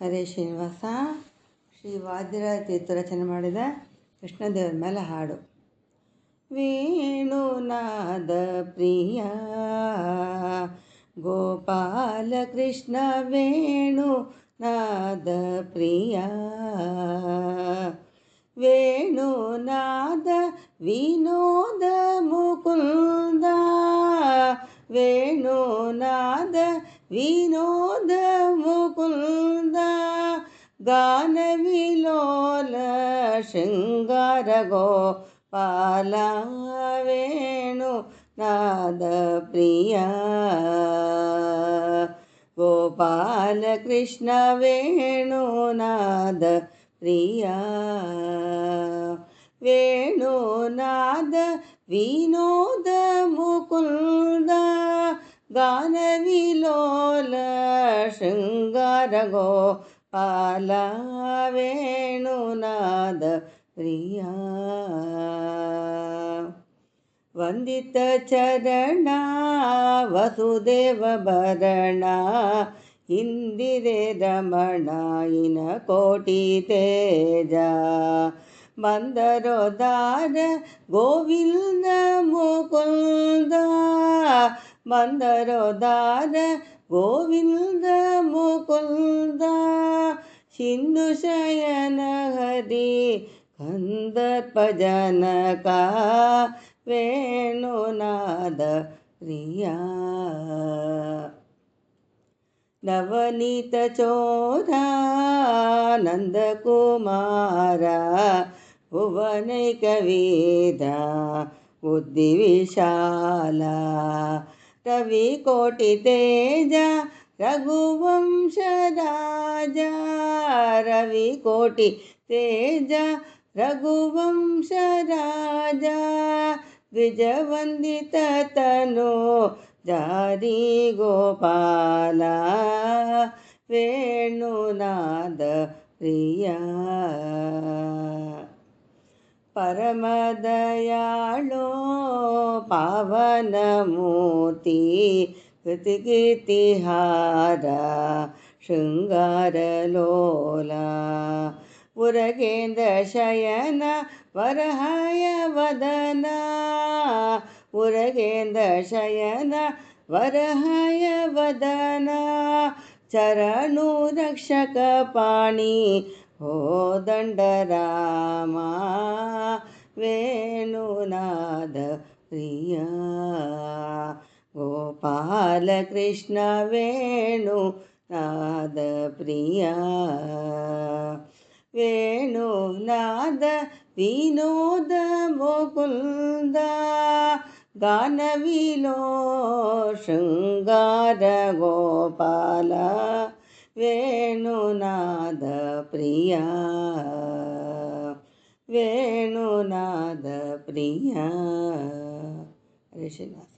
ಹರೇ ಶ್ರೀನಿವಾಸ. ಶ್ರೀ ವಾದಿರಾಜ ತೀರ್ಥ ರಚನೆ ಮಾಡಿದ ಕೃಷ್ಣದೇವರ ಮೇಲೆ ಹಾಡು. ವೇಣುನಾದ ಪ್ರಿಯ ಗೋಪಾಲ ಕೃಷ್ಣ ವೇಣುನಾದ ಪ್ರಿಯ ವೇಣುನಾದ ವಿನೋದ ಮುಕುಂದ ವೇಣುನಾದ ವಿನೋದ ಮುಕುಂದ ಗಾನ ವಿಲೋಲ ಶೃಂಗಾರ ಗೋಪಾಲ ವೇಣುನಾದ ಪ್ರಿಯ ಗೋಪಾಲ ಕೃಷ್ಣ ವೇಣುನಾದ ಪ್ರಿಯ ವೇಣುನಾದ ವಿನೋದ ಮುಕುಂದ ಗಾನ ವಿಲೋಲ ಶೃಂಗಾರ ಗೋಪಾಲ ವೇಣುನಾದ ಪ್ರಿಯ ವಂದಿತ ಚರಣ ವಸುದೇವ ಭರಣ ಇಂದಿರೆ ರಮಣ ಇನ ಕೋಟಿ ತೇಜ ಮಂದರೋದಾರ ಗೋವಿಂದ ಮುಕುಂದ ಮಂದರೋದಾರ ಗೋವಿಂದ ಮುಕುಂದ ಸಿಂಧು ಶಯನ ಹರಿ ಕಂದರ್ಪ ಜನಕ ವೇಣುನಾದ ಪ್ರಿಯ ನವನೀತ ಚೋರ ನಂದಕುಮಾರ ಭುವನೈಕ ವೇದ ಬುದ್ಧಿ ವಿಶಾಲ ರವಿ ಕೋಟಿ ತೇಜ ರಘುವಂಶ ರಾಜ ರವಿ ಕೋಟಿ ತೇಜ ರಘುವಂಶ ರಾಜ ದ್ವಿಜವಂದಿತ ತನು ಜಾರಿ ಗೋಪಾಲ ವೇಣುನಾದ ಪ್ರಿಯ ಪರಮ ದಯಾಳೋ ಪಾವನ ಮೂರ್ತಿ ಕೃತಿಕೀರ್ತಿಹಾರ ಶೃಂಗಾರ ಲೋಲ ಉರಗೇಂದ್ರ ಶಯನ ವರಹಾಯ ವದನ ಉರಗೇಂದ್ರ ಶಯನ ವರಹಾಯ ವದನ ಚರಣು ರಕ್ಷಕ ಪಾಣಿ ಹೋ ದಂಡರಾಮ ವೇಣುನಾದ ಪ್ರಿಯ ಗೋಪಾಲ ಕೃಷ್ಣ ವೇಣುನಾದ ಪ್ರಿಯ ವೇಣುನಾದ ವಿನೋದ ಮುಕುಂದ ಗಾನ ವಿಲೋ ಶೃಂಗಾರ ಗೋಪಾಲ ವೇಣುನಾದ ಪ್ರಿಯ ವೇಣುನಾದ ಪ್ರಿಯ. ಹರೇ ಶ್ರೀನಿವಾಸ.